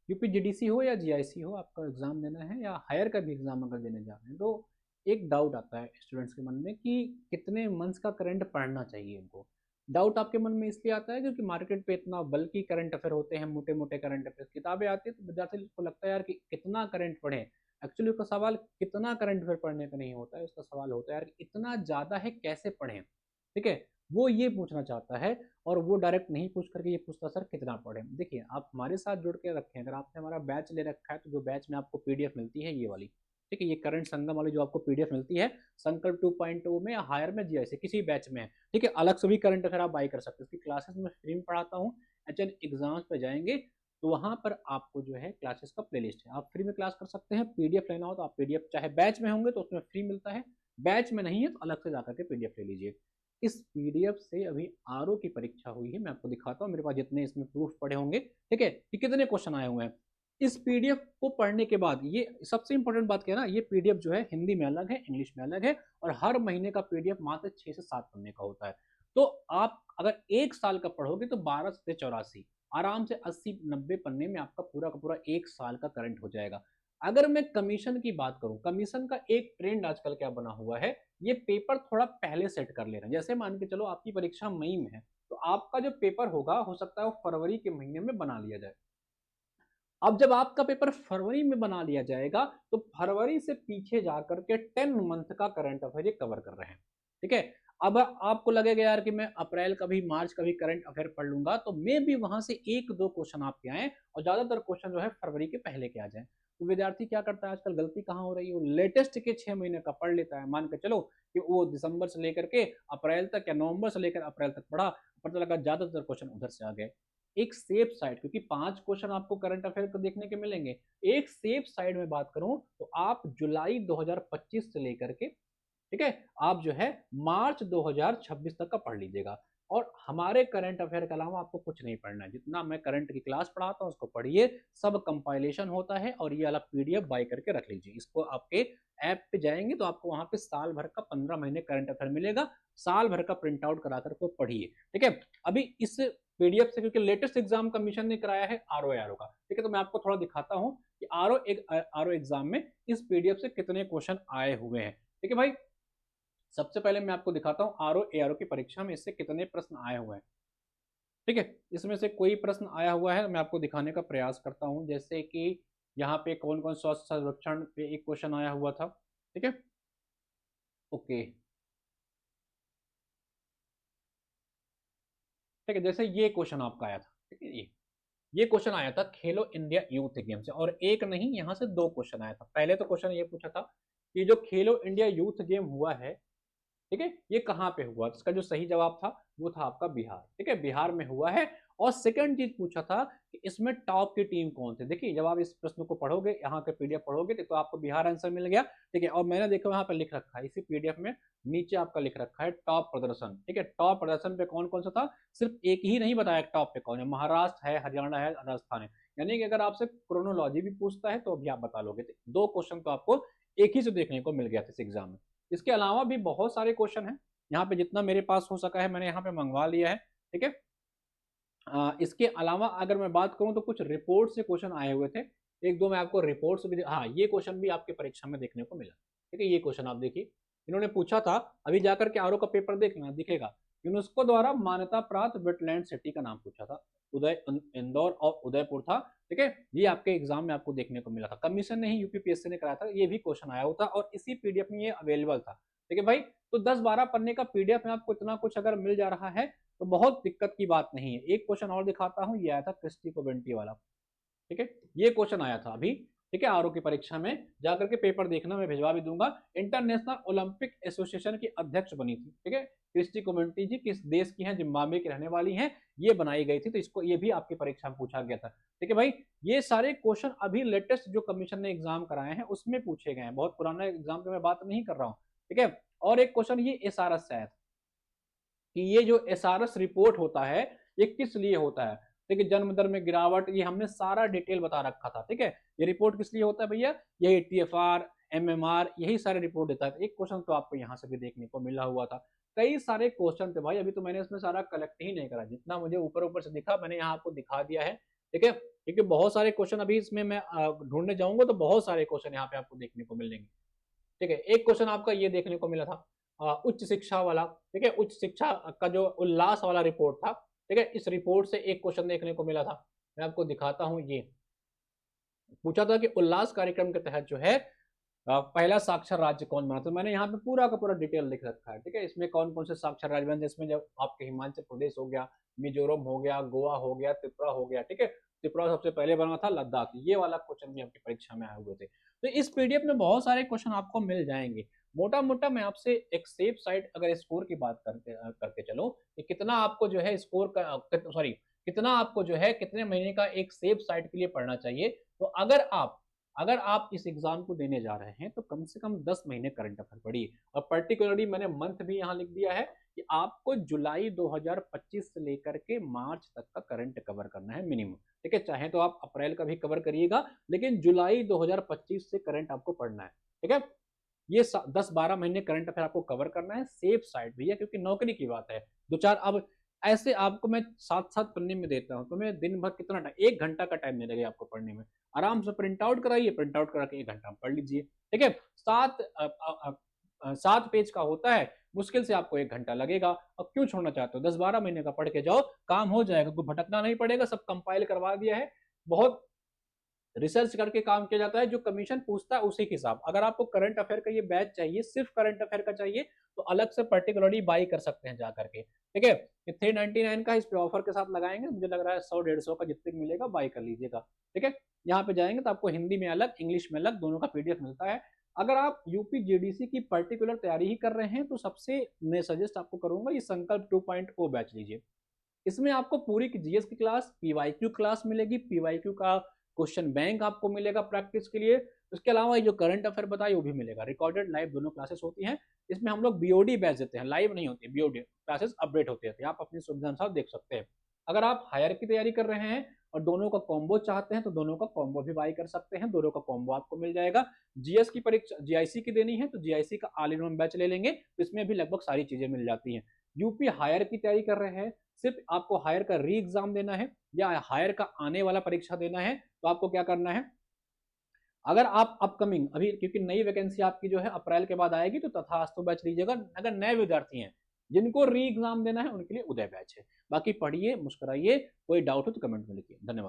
यूपीजीडीसी हो या जीआईसी हो, आपका एग्जाम देना है या हायर का भी एग्जाम अगर देने जा रहे हैं, तो एक डाउट आता है स्टूडेंट्स के मन में कि कितने मंथ्स का करंट पढ़ना चाहिए इनको। डाउट आपके मन में इसलिए आता है क्योंकि मार्केट पे इतना बल्कि करंट अफेयर होते हैं, मोटे मोटे करंट अफेयर किताबें आती है, तो विद्यार्थी को लगता है यार कि कितना करंट पढ़े। एक्चुअली उसका सवाल कितना करंट अफेयर पढ़ने का नहीं होता है, उसका सवाल होता है यार कि इतना ज्यादा है कैसे पढ़ें। ठीक है, वो ये पूछना चाहता है। और वो डायरेक्ट नहीं पूछ करके ये पूछता सर कितना पढ़े। देखिए, आप हमारे साथ जुड़ के रखें, अगर आपने हमारा बैच ले रखा है तो जो बैच में आपको पीडीएफ मिलती है ये वाली, ठीक है, ये करंट संगम वाली जो आपको पीडीएफ मिलती है, संकल्प 2.0 में या हायर में जीआईसी किसी बैच में है, ठीक है, अलग से भी करंट अफेयर आप बाई कर सकते हैं। इसकी क्लासेस में फ्री में पढ़ाता हूँ। एचएन एग्जाम्स पे जाएंगे तो वहां पर आपको जो है क्लासेस का प्लेलिस्ट है, आप फ्री में क्लास कर सकते हैं। पीडीएफ लेना हो तो आप पीडीएफ, चाहे बैच में होंगे तो उसमें फ्री मिलता है, बैच में नहीं है तो अलग से जाकर के पीडीएफ ले लीजिए। इस पीडीएफ से अभी आरओ की परीक्षा हुई है, मैं आपको दिखाता हूँ मेरे पास जितने इसमें प्रूफ पड़े होंगे, ठीक है, कि कितने क्वेश्चन आए हुए हैं। इस पीडीएफ को पढ़ने के बाद, ये सबसे इंपॉर्टेंट बात क्या है ना, ये पीडीएफ जो है हिंदी में अलग है, इंग्लिश में अलग है, और हर महीने का पीडीएफ मात्र 6 से 7 पन्ने का होता है। तो आप अगर एक साल का पढ़ोगे तो 12 से 84 आराम से 80-90 पन्ने में आपका पूरा का पूरा एक साल का करंट हो जाएगा। अगर मैं कमीशन की बात करूं, कमीशन का एक ट्रेंड आजकल क्या बना हुआ है, ये पेपर थोड़ा पहले सेट कर ले रहे हैं। जैसे मान के चलो आपकी परीक्षा मई में है, तो आपका जो पेपर होगा हो सकता है वो फरवरी के महीने में बना लिया जाए। अब जब आपका पेपर फरवरी में बना लिया जाएगा तो फरवरी से पीछे जाकर के 10 मंथ का करंट अफेयर ये कवर कर रहे हैं। ठीक है, अब आपको लगेगा यार कि मैं अप्रैल का भी मार्च का भी करंट अफेयर पढ़ लूंगा, तो मे भी वहां से एक दो क्वेश्चन आपके आए और ज्यादातर क्वेश्चन जो है फरवरी के पहले के आ जाए। तो विद्यार्थी क्या करता है आजकल, गलती कहाँ हो रही है, वो लेटेस्ट के 6 महीने का पढ़ लेता है। मान के चलो कि वो दिसंबर से लेकर के अप्रैल तक या नवंबर से लेकर अप्रैल तक पढ़ा, पता लगा ज्यादातर क्वेश्चन उधर से आ गए। एक सेफ साइड, क्योंकि 5 क्वेश्चन आपको करंट अफेयर को देखने के मिलेंगे, एक सेफ साइड में बात करूं तो आप जुलाई 2025 से लेकर के, ठीक है, आप जो है मार्च 2026 तक का पढ़ लीजिएगा। और हमारे करंट अफेयर के अलावा आपको कुछ नहीं पढ़ना है, जितना मैं करंट की क्लास पढ़ाता हूँ उसको पढ़िए, सब कंपाइलेशन होता है। और ये वाला पीडीएफ बाय करके रख लीजिए, इसको आपके ऐप पे जाएंगे तो आपको वहां पे साल भर का 15 महीने करंट अफेयर मिलेगा, साल भर का प्रिंट आउट करा करके पढ़िए। ठीक है, अभी इस पीडीएफ से, क्योंकि लेटेस्ट एग्जाम कमीशन ने कराया है आरओ आरओ का, ठीक है, तो मैं आपको थोड़ा दिखाता हूँ कि आरओ एग्जाम में इस पीडीएफ से कितने क्वेश्चन आए हुए हैं। ठीक है भाई, सबसे पहले मैं आपको दिखाता हूँ आरओ एआरओ की परीक्षा में इससे कितने प्रश्न आए हुए हैं। ठीक है, इसमें से कोई प्रश्न आया हुआ है मैं आपको दिखाने का प्रयास करता हूँ, जैसे कि यहाँ पे कौन कौन स्वास्थ्य संरक्षण पे एक क्वेश्चन आया हुआ था। ठीक है, ओके, ठीक है, जैसे ये क्वेश्चन आपका आया था, ठीक है, ये क्वेश्चन आया था खेलो इंडिया यूथ गेम से, और एक नहीं यहाँ से दो क्वेश्चन आया था। पहले तो क्वेश्चन ये पूछा था कि जो खेलो इंडिया यूथ गेम हुआ है, ठीक है, ये कहाँ पे हुआ, इसका जो सही जवाब था वो था आपका बिहार। ठीक है, बिहार में हुआ है। और सेकंड चीज पूछा था कि इसमें टॉप की टीम कौन सी। देखिए, जब आप इस प्रश्न को पढ़ोगे, यहाँ के पीडीएफ पढ़ोगे, तो आपको बिहार आंसर मिल गया। ठीक है, और मैंने देखो यहाँ पे लिख रखा है इसी पीडीएफ में, नीचे आपका लिख रखा है टॉप प्रदर्शन। ठीक है, टॉप प्रदर्शन पे कौन कौन सा था, सिर्फ एक ही नहीं बताया टॉप पे कौन है, महाराष्ट्र है, हरियाणा है, राजस्थान है। यानी कि अगर आपसे क्रोनोलॉजी भी पूछता है तो भी आप बता लोगे। दो क्वेश्चन तो आपको एक ही से देखने को मिल गया था इस एग्जाम में। इसके अलावा भी बहुत सारे क्वेश्चन हैं, यहाँ पे जितना मेरे पास हो सका है मैंने यहाँ पे मंगवा लिया है। ठीक है, इसके अलावा अगर मैं बात करूं तो कुछ रिपोर्ट से क्वेश्चन आए हुए थे, एक दो मैं आपको रिपोर्ट से भी, हाँ, ये क्वेश्चन भी आपके परीक्षा में देखने को मिला। ठीक है, ये क्वेश्चन आप देखिए, इन्होंने पूछा था, अभी जाकर के आरओ का पेपर देखना दिखेगा, यूनेस्को द्वारा मान्यता प्राप्त वेटलैंड सिटी का नाम पूछा था, उदय इंदौर और उदयपुर था। ठीक है, ये आपके एग्जाम में आपको देखने को मिला था, कमीशन ने ही यूपीपीएससी ने कराया था, ये भी क्वेश्चन आया होता और इसी पीडीएफ में ये अवेलेबल था। ठीक है भाई, तो 10-12 पन्ने का पीडीएफ में आपको इतना कुछ अगर मिल जा रहा है तो बहुत दिक्कत की बात नहीं है। एक क्वेश्चन और दिखाता हूं, ये आया था क्रिस्टी कोवेंटी वाला। ठीक है, ये क्वेश्चन आया था अभी, ठीक है, आरओ की परीक्षा में, जाकर के पेपर देखना, मैं भिजवा भी दूंगा। इंटरनेशनल ओलंपिक एसोसिएशन की अध्यक्ष बनी थी, ठीक है, क्रिस्टी कोवेंटी जी, किस देश की हैं, जिम्बाब्वे की रहने वाली हैं, ये बनाई गई थी, तो इसको ये भी आपकी परीक्षा में पूछा गया था। ठीक है भाई, ये सारे क्वेश्चन अभी लेटेस्ट जो कमीशन ने एग्जाम कराए हैं उसमें पूछे गए हैं, बहुत पुराना एग्जाम की मैं बात नहीं कर रहा हूँ। ठीक है, और एक क्वेश्चन ये एसआरएस से आया था कि ये जो एसआरएस रिपोर्ट होता है ये किस लिए होता है। ठीक है, जन्म दर में गिरावट, ये हमने सारा डिटेल बता रखा था। ठीक है, ये रिपोर्ट किस लिए होता है भैया, यही टीएफआर, एमएमआर, यही सारे रिपोर्ट देता है। एक क्वेश्चन तो आपको यहाँ से भी देखने को मिला हुआ था, कई सारे क्वेश्चन थे भाई, अभी तो मैंने इसमें सारा कलेक्ट ही नहीं करा, जितना मुझे ऊपर ऊपर से दिखा मैंने यहाँ आपको दिखा दिया है। ठीक है, क्योंकि बहुत सारे क्वेश्चन अभी इसमें मैं ढूंढने जाऊंगा तो बहुत सारे क्वेश्चन यहाँ पे आपको देखने को मिलेंगे। ठीक है, एक क्वेश्चन आपका ये देखने को मिला था उच्च शिक्षा वाला। ठीक है, उच्च शिक्षा का जो उल्लास वाला रिपोर्ट था, ठीक है, इस रिपोर्ट से एक क्वेश्चन देखने को मिला था। मैं आपको दिखाता हूँ, ये पूछा था कि उल्लास कार्यक्रम के तहत जो है पहला साक्षर राज्य कौन बना। तो मैंने यहाँ पे पूरा का पूरा डिटेल लिख रखा है। ठीक है, इसमें कौन कौन से साक्षर राज्य बने, जिसमें जब आपके हिमाचल प्रदेश हो गया, मिजोरम हो गया, गोवा हो गया, त्रिपुरा हो गया। ठीक है, त्रिपुरा सबसे पहले बना था, लद्दाख, ये वाला क्वेश्चन भी आपकी परीक्षा में आए हुए थे। तो इस पीडीएफ में बहुत सारे क्वेश्चन आपको मिल जाएंगे। मोटा मोटा मैं आपसे एक सेफ साइड अगर स्कोर की बात करके चलो कि कितना आपको जो है स्कोर का, सॉरी, कितना आपको जो है कितने महीने का एक सेफ साइड के लिए पढ़ना चाहिए। तो अगर आप इस एग्जाम को देने जा रहे हैं तो कम से कम 10 महीने करंट अफेयर पढ़िए। और पर्टिकुलरली मैंने मंथ भी यहाँ लिख दिया है कि आपको जुलाई 2025 से लेकर के मार्च तक का करंट कवर करना है मिनिमम। ठीक है, चाहे तो आप अप्रैल का भी कवर करिएगा, लेकिन जुलाई 2025 से करंट आपको पढ़ना है। ठीक है, ये 10-12 महीने करंट अफेयर आपको कवर करना है, सेफ साइड भैया, क्योंकि नौकरी की बात है। दो चार अब ऐसे आपको मैं साथ साथ पढ़ने में देता हूँ, तो मैं दिन भर कितना टाइम, 1 घंटा का टाइम मिलेगा आपको पढ़ने में। आराम से प्रिंट आउट कराइए, प्रिंट आउट करा के 1 घंटा में पढ़ लीजिए। ठीक है, 7 पेज का होता है, मुश्किल से आपको 1 घंटा लगेगा। अब क्यों छोड़ना चाहते हो, 10-12 महीने का पढ़ के जाओ, काम हो जाएगा, कोई भटकना नहीं पड़ेगा, सब कंपाइल करवा दिया है। बहुत रिसर्च करके काम किया जाता है, जो कमीशन पूछता है उसी के हिसाब। अगर आपको करंट अफेयर का ये बैच चाहिए, सिर्फ करंट अफेयर का चाहिए, तो अलग से पर्टिकुलरली बाई कर सकते हैं जा करके। ठीक है, ये 399 का इस पे ऑफर के साथ लगाएंगे, मुझे लग रहा है 100-150 का जितने मिलेगा बाई कर लीजिएगा। ठीक है, यहाँ पे जाएंगे तो आपको हिंदी में अलग, इंग्लिश में अलग, दोनों का पीडीएफ मिलता है। अगर आप यूपी जीडीसी की पर्टिकुलर तैयारी ही कर रहे हैं तो सबसे मैं सजेस्ट आपको करूंगा ये संकल्प 2.0 बैच लीजिए। इसमें आपको पूरी जीएस की क्लास, पीवाईक्यू क्लास मिलेगी, पीवाईक्यू का क्वेश्चन बैंक आपको मिलेगा प्रैक्टिस के लिए। उसके अलावा ये जो करंट अफेयर बताया वो भी मिलेगा, रिकॉर्डेड लाइव दोनों क्लासेस होती हैं। इसमें हम लोग बीओडी बैच देते हैं, लाइव नहीं होती, बीओडी क्लासेस अपडेट होते हैं, आप अपनी सुविधा अनुसार देख सकते हैं। अगर आप हायर की तैयारी कर रहे हैं और दोनों का कॉम्बो चाहते हैं तो दोनों का कॉम्बो भी बाई कर सकते हैं, दोनों का कॉम्बो आपको मिल जाएगा। जीएस की परीक्षा, जीआईसी की देनी है तो जीआईसी का ऑल इन वन बैच ले लेंगे, तो इसमें भी लगभग सारी चीजें मिल जाती हैं। यूपी हायर की तैयारी कर रहे हैं, सिर्फ आपको हायर का री एग्जाम देना है या हायर का आने वाला परीक्षा देना है, तो आपको क्या करना है, अगर आप अपकमिंग अभी, क्योंकि नई वैकेंसी आपकी जो है अप्रैल के बाद आएगी, तो तथास्तु बैच लीजिएगा। अगर नए विद्यार्थी हैं जिनको री एग्जाम देना है उनके लिए उदय बैच है। बाकी पढ़िए, मुस्कुराइए, कोई डाउट हो तो कमेंट में लिखिए। धन्यवाद।